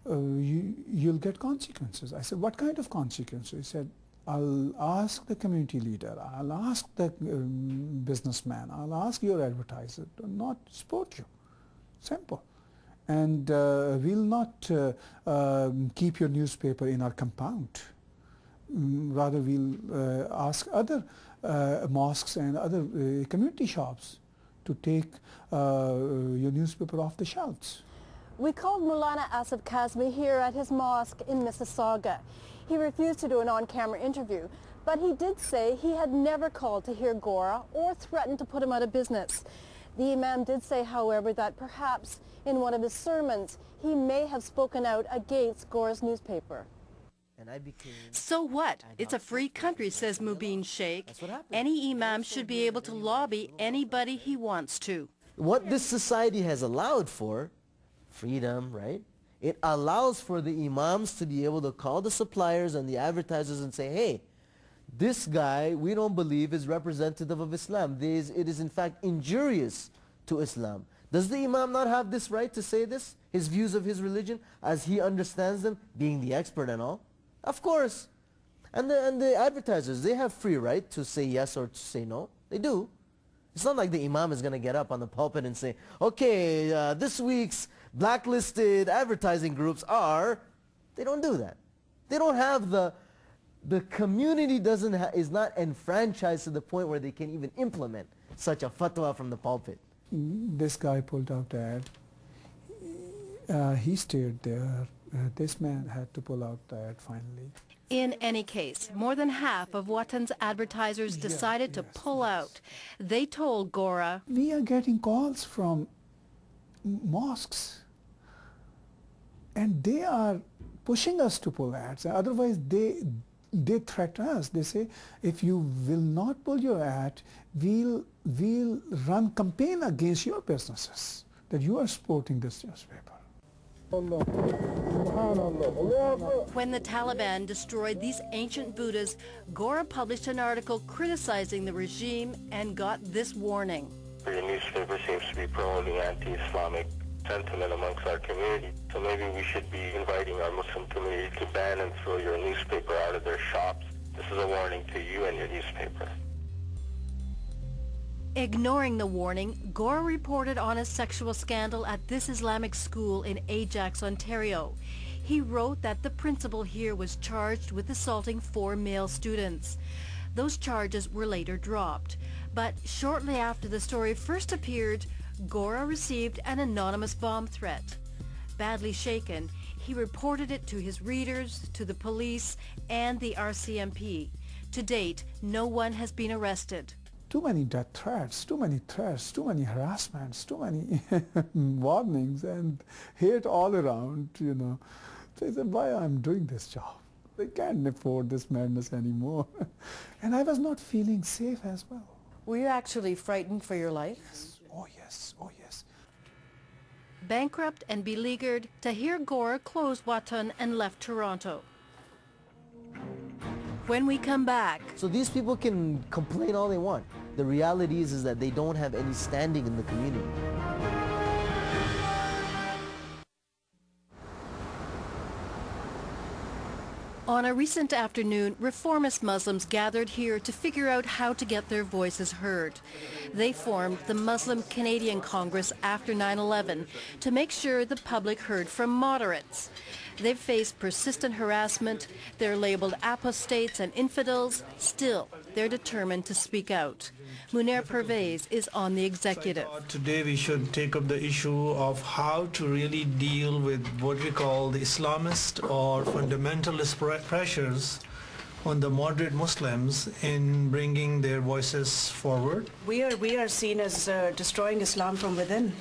you'll get consequences. I said, what kind of consequences? He said, I'll ask the community leader, I'll ask the businessman, I'll ask your advertiser to not support you. Simple. And we'll not keep your newspaper in our compound. Rather, we'll ask other mosques and other community shops to take your newspaper off the shelves. We called Maulana Asif Kazmi here at his mosque in Mississauga. He refused to do an on-camera interview, but he did say he had never called to hear Gora or threatened to put him out of business. The Imam did say, however, that perhaps in one of his sermons he may have spoken out against Gora's newspaper. So what? It's a free country, says Mubin Sheikh. Any imam should be able to lobby anybody he wants to. What this society has allowed for, freedom, right? It allows for the imams to be able to call the suppliers and the advertisers and say, hey, this guy we don't believe is representative of Islam. It is in fact injurious to Islam. Does the imam not have this right to say this? His views of his religion as he understands them, being the expert and all? Of course. And the advertisers, they have free right to say yes or to say no. They do. It's not like the imam is going to get up on the pulpit and say, okay, this week's blacklisted advertising groups are... They don't do that. They don't have the community is not enfranchised to the point where they can even implement such a fatwa from the pulpit. This guy pulled out the ad. He stayed there. This man had to pull out the ad finally. In any case, more than half of Watan's advertisers decided to pull out. They told Gora, we are getting calls from mosques and they are pushing us to pull ads. Otherwise they threaten us. They say, if you will not pull your ad, we'll run campaign against your businesses that you are supporting this newspaper. When the Taliban destroyed these ancient Buddhas, Gora published an article criticizing the regime and got this warning. Your newspaper seems to be promoting anti-Islamic sentiment amongst our community, so maybe we should be inviting our Muslim community to ban and throw your newspaper out of their shops. This is a warning to you and your newspaper. Ignoring the warning, Gora reported on a sexual scandal at this Islamic school in Ajax, Ontario. He wrote that the principal here was charged with assaulting 4 male students. Those charges were later dropped. But shortly after the story first appeared, Gora received an anonymous bomb threat. Badly shaken, he reported it to his readers, to the police, and the RCMP. To date, no one has been arrested. Too many death threats, too many harassments, too many warnings and hate all around, you know. So I said, why I'm doing this job? I can't afford this madness anymore. And I was not feeling safe as well. Were you actually frightened for your life? Yes. Oh yes, oh yes. Bankrupt and beleaguered, Tahir Gora closed Watan and left Toronto. When we come back... So these people can complain all they want. The reality is that they don't have any standing in the community. On a recent afternoon, reformist Muslims gathered here to figure out how to get their voices heard. They formed the Muslim Canadian Congress after 9/11 to make sure the public heard from moderates. They've faced persistent harassment, they're labeled apostates and infidels. Still, they're determined to speak out. Munir Pervez is on the executive. Today we should take up the issue of how to really deal with what we call the Islamist or fundamentalist pressures on the moderate Muslims in bringing their voices forward. We are seen as destroying Islam from within,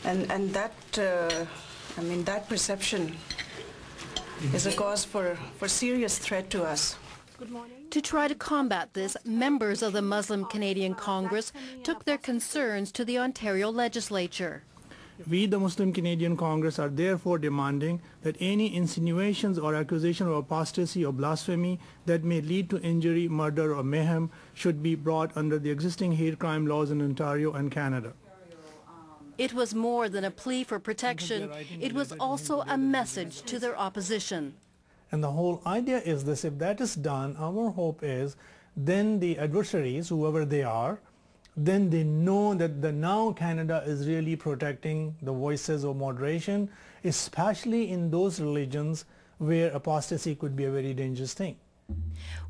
and that that perception is a cause for serious threat to us. To try to combat this, members of the Muslim Canadian Congress took their concerns to the Ontario legislature. We, the Muslim Canadian Congress, are therefore demanding that any insinuations or accusation of apostasy or blasphemy that may lead to injury, murder, or mayhem should be brought under the existing hate crime laws in Ontario and Canada. It was more than a plea for protection. It was also a message to their opposition. And the whole idea is this: if that is done, our hope is then the adversaries, whoever they are, then they know that now Canada is really protecting the voices of moderation, especially in those religions where apostasy could be a very dangerous thing.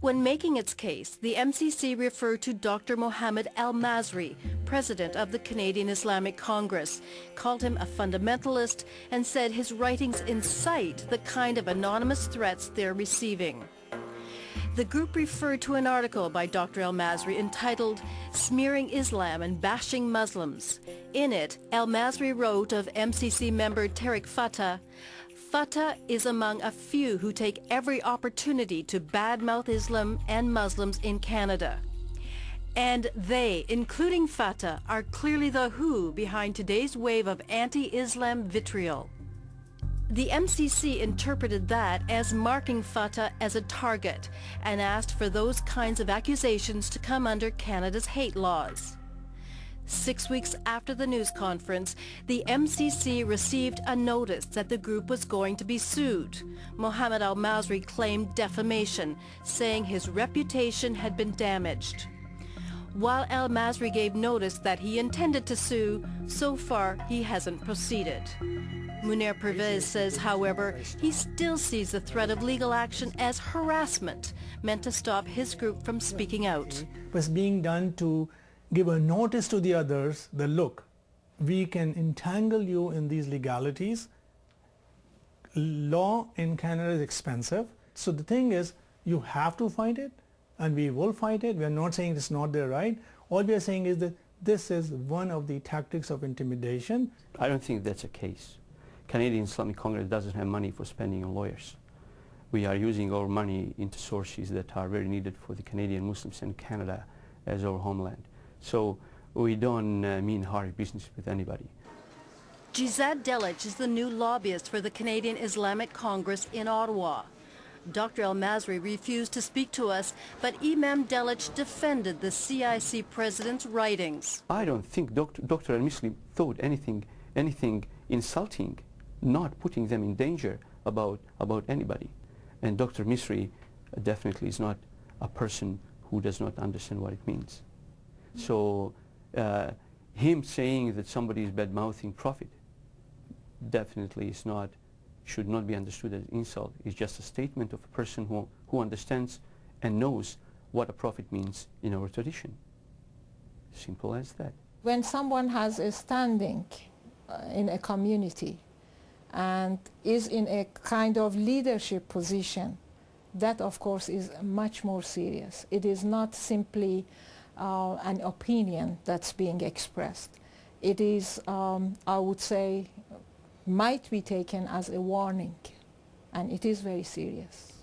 When making its case, the MCC referred to Dr. Mohammed Al-Masri, president of the Canadian Islamic Congress, called him a fundamentalist, and said his writings incite the kind of anonymous threats they're receiving. The group referred to an article by Dr. Al-Masri entitled "Smearing Islam and Bashing Muslims." In it, Al-Masri wrote of MCC member Tariq Fatah, "Fatah is among a few who take every opportunity to badmouth Islam and Muslims in Canada. And they, including Fatah, are clearly the who behind today's wave of anti-Islam vitriol." The MCC interpreted that as marking Fatah as a target and asked for those kinds of accusations to come under Canada's hate laws. 6 weeks after the news conference, the MCC received a notice that the group was going to be sued. Mohammed Al-Masri claimed defamation, saying his reputation had been damaged. While Al-Masri gave notice that he intended to sue, so far he hasn't proceeded. Munir Pervez says, however, he still sees the threat of legal action as harassment meant to stop his group from speaking out. It was being done to give a notice to the others that, look, we can entangle you in these legalities. Law in Canada is expensive. So the thing is, you have to fight it, and we will fight it. We are not saying it's not their right. All we are saying is that this is one of the tactics of intimidation. I don't think that's a case. Canadian Islamic Congress doesn't have money for spending on lawyers. We are using our money into sources that are very needed for the Canadian Muslims in Canada as our homeland. So we don't mean hard business with anybody. Gisad Delich is the new lobbyist for the Canadian Islamic Congress in Ottawa. Dr. Al-Masri refused to speak to us, but Imam Delich defended the CIC president's writings. I don't think Dr. Al-Masri thought anything insulting, not putting them in danger about anybody. And Dr. Misri definitely is not a person who does not understand what it means. So him saying that somebody is bad-mouthing Prophet definitely should not be understood as insult. It's just a statement of a person who understands and knows what a Prophet means in our tradition. Simple as that. When someone has a standing in a community and is in a kind of leadership position, that of course is much more serious. It is not simply an opinion that's being expressed. It is, I would say, might be taken as a warning, and it is very serious.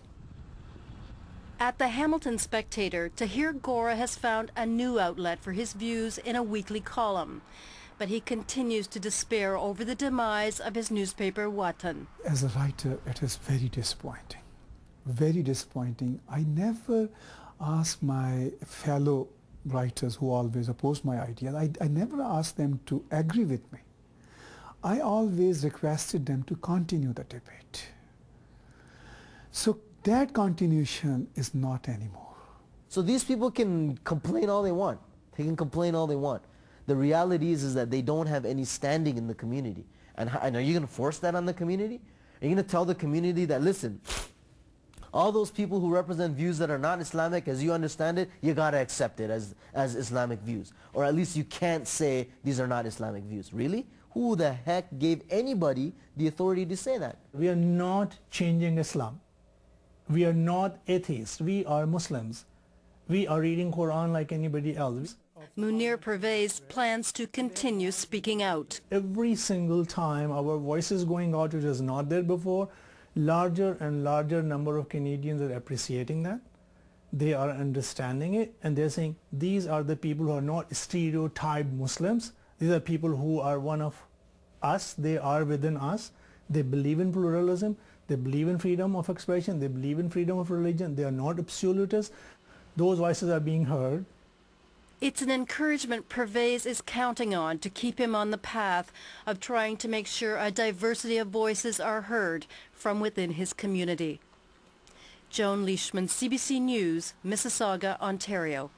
At the Hamilton Spectator, Tahir Gora has found a new outlet for his views in a weekly column, but he continues to despair over the demise of his newspaper Watan. As a writer, it is very disappointing. Very disappointing. I never ask my fellow writers who always oppose my ideas, I never asked them to agree with me. I always requested them to continue the debate. So that continuation is not anymore. So these people can complain all they want. They can complain all they want. The reality is that they don't have any standing in the community. And are you going to force that on the community? Are you going to tell the community that, listen, all those people who represent views that are not Islamic, as you understand it, you got to accept it as Islamic views. Or at least you can't say these are not Islamic views. Really? Who the heck gave anybody the authority to say that? We are not changing Islam. We are not atheists. We are Muslims. We are reading Quran like anybody else. Munir Pervez plans to continue speaking out. Every single time our voice is going out, which was not there before, larger and larger number of Canadians are appreciating that. They are understanding it, and they're saying these are the people who are not stereotyped Muslims. These are people who are one of us. They are within us. They believe in pluralism. They believe in freedom of expression. They believe in freedom of religion. They are not absolutists. Those voices are being heard. It's an encouragement Pervez is counting on to keep him on the path of trying to make sure a diversity of voices are heard from within his community. Joan Leishman, CBC News, Mississauga, Ontario.